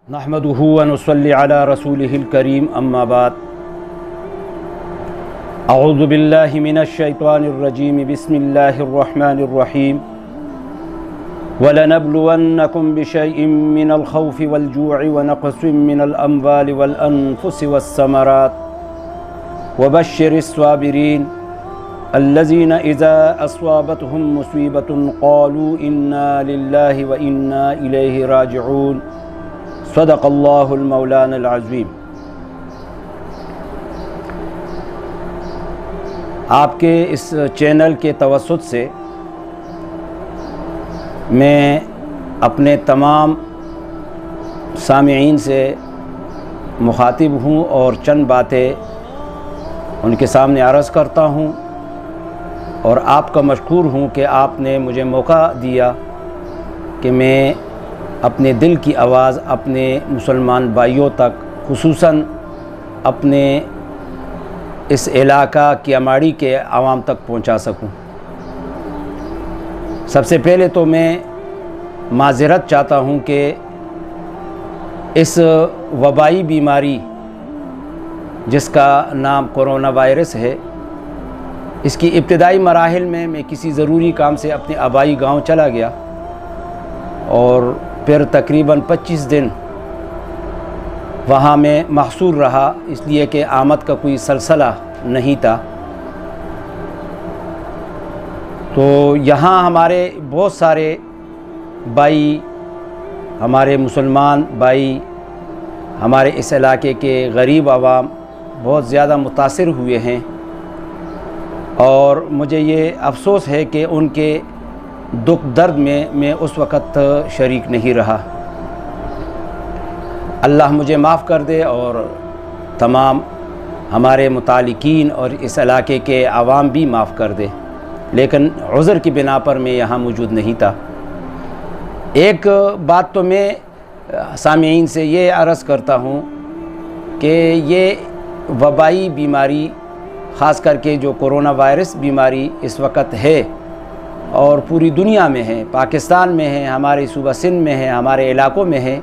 نحمدہ و نصلی علی رسولہ الکریم اما بعد اعوذ باللہ من الشیطان الرجیم بسم اللہ الرحمن الرحیم وَلَنَبْلُوَنَّكُمْ بِشَيْءٍ مِّنَ الْخَوْفِ وَالْجُوعِ وَنَقْصٍ مِّنَ الْأَمْوَالِ وَالْأَنفُسِ وَالثَّمَرَاتِ وَبَشِّرِ الصَّابِرِينَ الَّذِينَ إِذَا أَصَابَتْهُمْ مُصِيبَةٌ قَالُوا إِنَّا لِلَّهِ وَإِنَّا إِلَيْهِ رَاجِعُونَ صدق اللہ المولانا العظیم۔ آپ کے اس چینل کے توسط سے میں اپنے تمام سامعین سے مخاطب ہوں اور چند باتیں ان کے سامنے عرض کرتا ہوں، اور آپ کا مشکور ہوں کہ آپ نے مجھے موقع دیا کہ میں اپنے دل کی آواز اپنے مسلمان بھائیوں تک، خصوصاً اپنے اس علاقہ کیاماڑی کے عوام تک پہنچا سکوں۔ سب سے پہلے تو میں معذرت چاہتا ہوں کہ اس وبائی بیماری جس کا نام کرونا وائرس ہے، اس کی ابتدائی مراحل میں کسی ضروری کام سے اپنے آبائی گاؤں چلا گیا، اور پھر تقریباً 25 دن وہاں میں محصور رہا، اس لیے کہ آمد کا کوئی سلسلہ نہیں تھا۔ تو یہاں ہمارے بہت سارے بھائی، ہمارے مسلمان بھائی، ہمارے اس علاقے کے غریب عوام بہت زیادہ متاثر ہوئے ہیں، اور مجھے یہ افسوس ہے کہ ان کے دکھ درد میں اس وقت شریک نہیں رہا۔ اللہ مجھے معاف کر دے اور تمام ہمارے متعلقین اور اس علاقے کے عوام بھی معاف کر دے، لیکن عذر کی بنا پر میں یہاں موجود نہیں تھا۔ ایک بات تو میں سامعین سے یہ عرض کرتا ہوں کہ یہ وبائی بیماری، خاص کر کے جو کرونا وائرس بیماری اس وقت ہے اور پوری دنیا میں ہے، پاکستان میں ہے، ہمارے صوبہ سندھ میں ہے، ہمارے علاقوں میں ہے،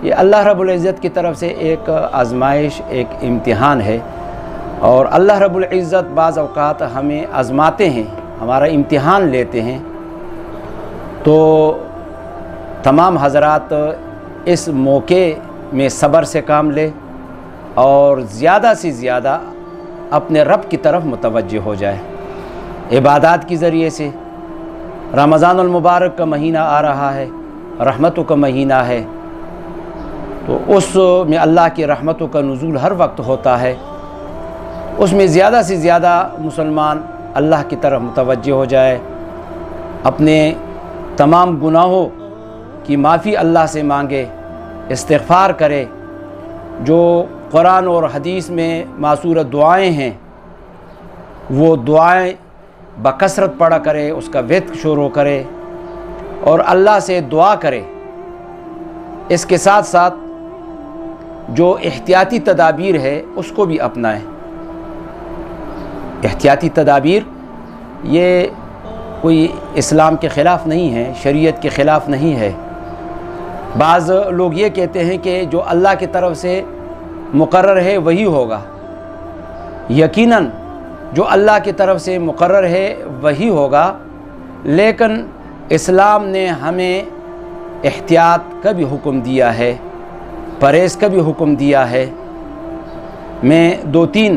یہ اللہ رب العزت کی طرف سے ایک آزمائش، ایک امتحان ہے، اور اللہ رب العزت بعض اوقات ہمیں آزماتے ہیں، ہمارا امتحان لیتے ہیں۔ تو تمام حضرات اس موقع میں صبر سے کام لے اور زیادہ سے زیادہ اپنے رب کی طرف متوجہ ہو جائے۔ عبادات کے ذریعے سے رمضان المبارک کا مہینہ آ رہا ہے، رحمتوں کا مہینہ ہے، تو اس میں اللہ کی رحمتوں کا نزول ہر وقت ہوتا ہے، اس میں زیادہ سے زیادہ مسلمان اللہ کی طرف متوجہ ہو جائے، اپنے تمام گناہوں کی معافی اللہ سے مانگے، استغفار کرے، جو قرآن اور حدیث میں ماثور دعائیں ہیں وہ دعائیں بکثرت پڑھا کرے، اس کا ورد شروع کرے اور اللہ سے دعا کرے۔ اس کے ساتھ ساتھ جو احتیاطی تدابیر ہے اس کو بھی اپنائیں۔ احتیاطی تدابیر یہ کوئی اسلام کے خلاف نہیں ہے، شریعت کے خلاف نہیں ہے۔ بعض لوگ یہ کہتے ہیں کہ جو اللہ کی طرف سے مقرر ہے وہی ہوگا۔ یقیناً جو اللہ کی طرف سے مقرر ہے وہی ہوگا، لیکن اسلام نے ہمیں احتیاط کا بھی حکم دیا ہے، پرہیز کا بھی حکم دیا ہے۔ میں 2-3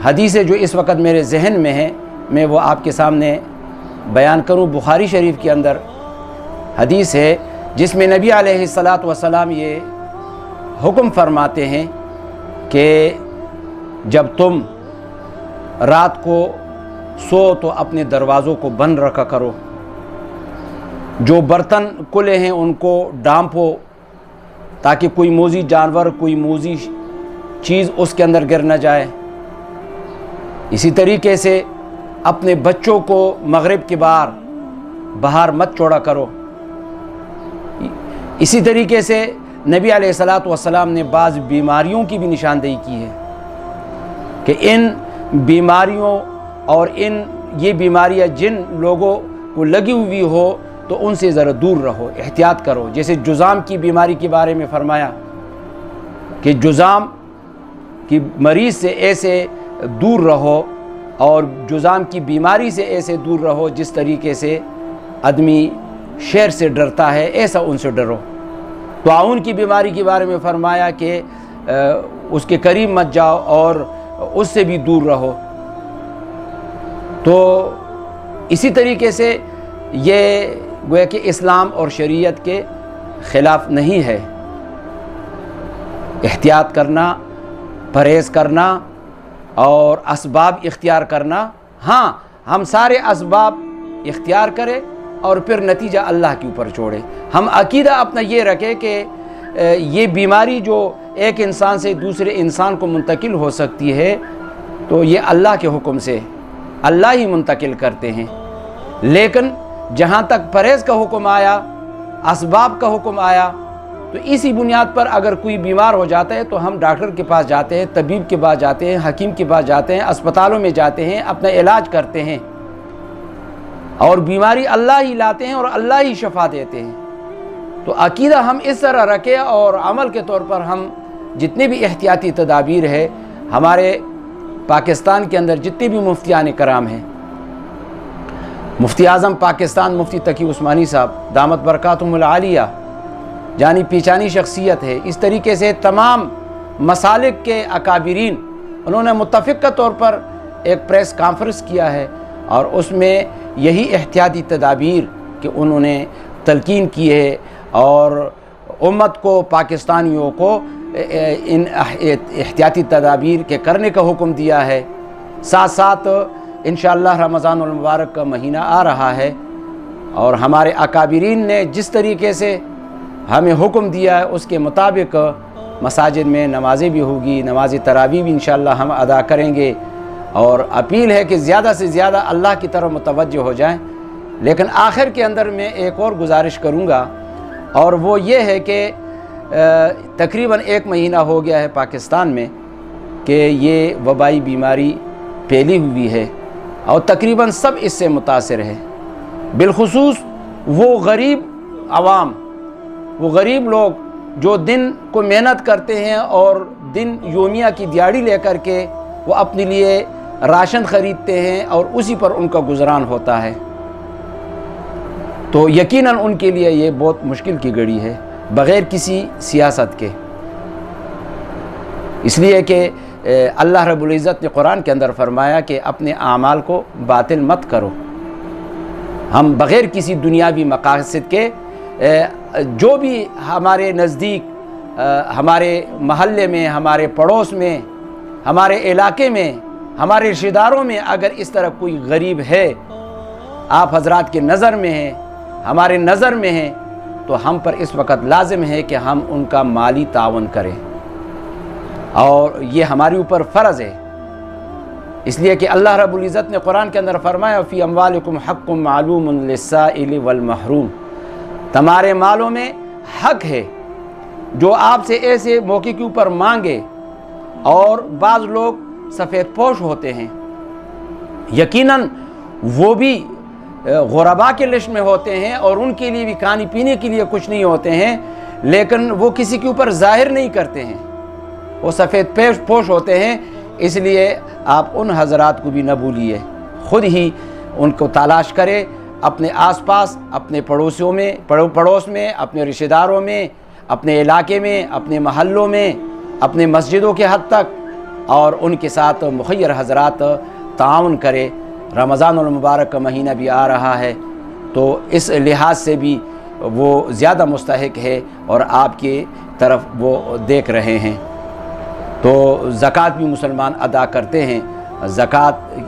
حدیثیں جو اس وقت میرے ذہن میں ہیں میں وہ آپ کے سامنے بیان کروں۔ بخاری شریف کے اندر حدیث ہے جس میں نبی علیہ السلام یہ حکم فرماتے ہیں کہ جب تم رات کو سو تو اپنے دروازوں کو بند رکھا کرو، جو برتن کھلے ہیں ان کو ڈھانپو تاکہ کوئی موذی جانور، کوئی موذی چیز اس کے اندر گر نہ جائے۔ اسی طریقے سے اپنے بچوں کو مغرب کے بعد باہر مت چھوڑا کرو۔ اسی طریقے سے نبی علیہ السلام نے بعض بیماریوں کی بھی نشاندہی کی ہے کہ ان بیماریوں اور یہ بیماریاں جن لوگوں کو لگی ہوئی ہو تو ان سے ذرا دور رہو، احتیاط کرو۔ جیسے جذام کی بیماری کے بارے میں فرمایا کہ جذام کی مریض سے ایسے دور رہو، اور جذام کی بیماری سے ایسے دور رہو جس طریقے سے آدمی شیر سے ڈرتا ہے، ایسا ان سے ڈرو۔ طاعون کی بیماری کے بارے میں فرمایا کہ اس کے قریب مت جاؤ اور اس سے بھی دور رہو۔ تو اسی طریقے سے یہ گویا کہ اسلام اور شریعت کے خلاف نہیں ہے۔ احتیاط کرنا، پرہیز کرنا اور اسباب اختیار کرنا، ہاں ہم سارے اسباب اختیار کریں اور پھر نتیجہ اللہ کے اوپر چھوڑیں۔ ہم عقیدہ اپنا یہ رکھیں کہ یہ بیماری جو ایک انسان سے دوسرے انسان کو منتقل ہو سکتی ہے تو یہ اللہ کے حکم سے اللہ ہی منتقل کرتے ہیں، لیکن جہاں تک پرہیز کا حکم آیا، اسباب کا حکم آیا، تو اسی بنیاد پر اگر کوئی بیمار ہو جاتا ہے تو ہم ڈاکٹر کے پاس جاتے ہیں، طبیب کے پاس جاتے ہیں، حکیم کے پاس جاتے ہیں، اسپتالوں میں جاتے ہیں، اپنا علاج کرتے ہیں، اور بیماری اللہ ہی لاتے ہیں اور اللہ ہی شفا دیتے ہیں۔ تو عقیدہ ہم اس طرح رکھیں، اور عمل کے طور پر ہم جتنے بھی احتیاطی تدابیر ہے، ہمارے پاکستان کے اندر جتنے بھی مفتیان کرام ہیں، مفتی اعظم پاکستان مفتی تقی عثمانی صاحب دامت برکاتہم العالیہ جانی پیچانی شخصیت ہے، اس طریقے سے تمام مسالک کے اکابرین انہوں نے متفقہ طور پر ایک پریس کانفرنس کیا ہے، اور اس میں یہی احتیاطی تدابیر کہ انہوں نے تلقین کی ہے، اور امت کو، پاکستانیوں کو ان احتیاطی تدابیر کے کرنے کا حکم دیا ہے۔ ساتھ ساتھ انشاءاللہ رمضان المبارک کا مہینہ آ رہا ہے، اور ہمارے اکابرین نے جس طریقے سے ہمیں حکم دیا ہے اس کے مطابق مساجد میں نمازیں بھی ہوگی، نماز تراویح بھی انشاءاللہ ہم ادا کریں گے، اور اپیل ہے کہ زیادہ سے زیادہ اللہ کی طرف متوجہ ہو جائیں۔ لیکن آخر کے اندر میں ایک اور گزارش کروں گا، اور وہ یہ ہے کہ تقریباً 1 مہینہ ہو گیا ہے پاکستان میں کہ یہ وبائی بیماری پھیلی ہوئی ہے، اور تقریباً سب اس سے متاثر ہے، بالخصوص وہ غریب عوام، وہ غریب لوگ جو دن کو محنت کرتے ہیں اور دن یومیہ کی دیہڑی لے کر کے وہ اپنے لیے راشن خریدتے ہیں اور اسی پر ان کا گزران ہوتا ہے۔ تو یقیناً ان کے لیے یہ بہت مشکل کی گھڑی ہے، بغیر کسی سیاست کے، اس لیے کہ اللہ رب العزت نے قرآن کے اندر فرمایا کہ اپنے اعمال کو باطل مت کرو۔ ہم بغیر کسی دنیاوی مقاصد کے جو بھی ہمارے نزدیک، ہمارے محلے میں، ہمارے پڑوس میں، ہمارے علاقے میں، ہمارے رشتہ داروں میں اگر اس طرح کوئی غریب ہے، آپ حضرات کے نظر میں ہے، ہمارے نظر میں ہے، تو ہم پر اس وقت لازم ہے کہ ہم ان کا مالی تعاون کریں، اور یہ ہمارے اوپر فرض ہے۔ اس لیے کہ اللہ رب العزت نے قرآن کے اندر فرمایا فی اموالکم حق معلوم للسائل والمحروم، تمہارے مالوں میں حق ہے جو آپ سے ایسے موقع کے اوپر مانگے، اور بعض لوگ سفید پوش ہوتے ہیں، یقیناً وہ بھی غرباء کے لسٹ میں ہوتے ہیں، اور ان کے لیے بھی کھانے پینے کے لیے کچھ نہیں ہوتے ہیں، لیکن وہ کسی کے اوپر ظاہر نہیں کرتے ہیں، وہ سفید پوش ہوتے ہیں۔ اس لیے آپ ان حضرات کو بھی نہ بھولیے، خود ہی ان کو تلاش کرے، اپنے آس پاس، اپنے پڑوسیوں میں، پڑوس میں، اپنے رشتہ داروں میں، اپنے علاقے میں، اپنے محلوں میں، اپنے مسجدوں کے حد تک، اور ان کے ساتھ مخیر حضرات تعاون کرے۔ رمضان المبارک کا مہینہ بھی آ رہا ہے، تو اس لحاظ سے بھی وہ زیادہ مستحق ہے، اور آپ کی طرف وہ دیکھ رہے ہیں۔ تو زکوٰۃ بھی مسلمان ادا کرتے ہیں۔ زکوٰۃ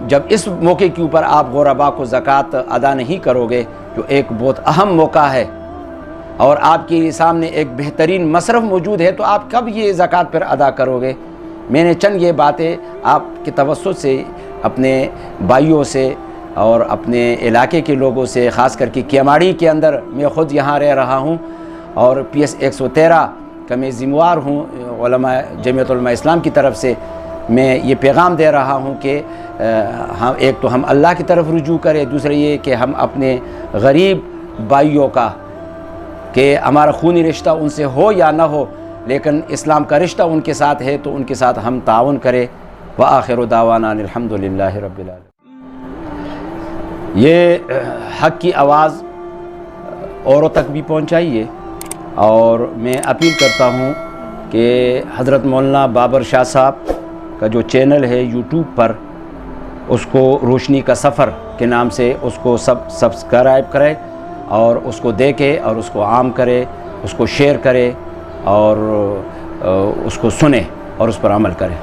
جب اس موقع کے اوپر آپ غرباء کو زکوٰۃ ادا نہیں کرو گے، جو ایک بہت اہم موقع ہے، اور آپ کے سامنے ایک بہترین مصرف موجود ہے، تو آپ کب یہ زکوٰۃ پھر ادا کرو گے؟ میں نے چند یہ باتیں آپ کے توسط سے، اپنے بھائیوں سے اور اپنے علاقے کے لوگوں سے، خاص کر کے کیماڑی کے اندر، میں خود یہاں رہ رہا ہوں، اور PS 113 کا میں ذمہ وار ہوں، علماء جمعیت علماء اسلام کی طرف سے میں یہ پیغام دے رہا ہوں کہ ایک تو ہم اللہ کی طرف رجوع کریں، دوسرا یہ کہ ہم اپنے غریب بھائیوں کا کہ ہمارا خونی رشتہ ان سے ہو یا نہ ہو، لیکن اسلام کا رشتہ ان کے ساتھ ہے تو ان کے ساتھ ہم تعاون کریں۔ وآخر دعوانا الحمد للہ رب العالمین۔ یہ حق کی آواز اوروں تک بھی پہنچائیے، اور میں اپیل کرتا ہوں کہ حضرت مولانا بابر شاہ صاحب کا جو چینل ہے یوٹیوب پر، اس کو روشنی کا سفر کے نام سے اس کو سبسکرائب کرے اور اس کو دیکھے اور اس کو عام کرے، اس کو شیئر کرے اور اس کو سنے اور اس پر عمل کرے۔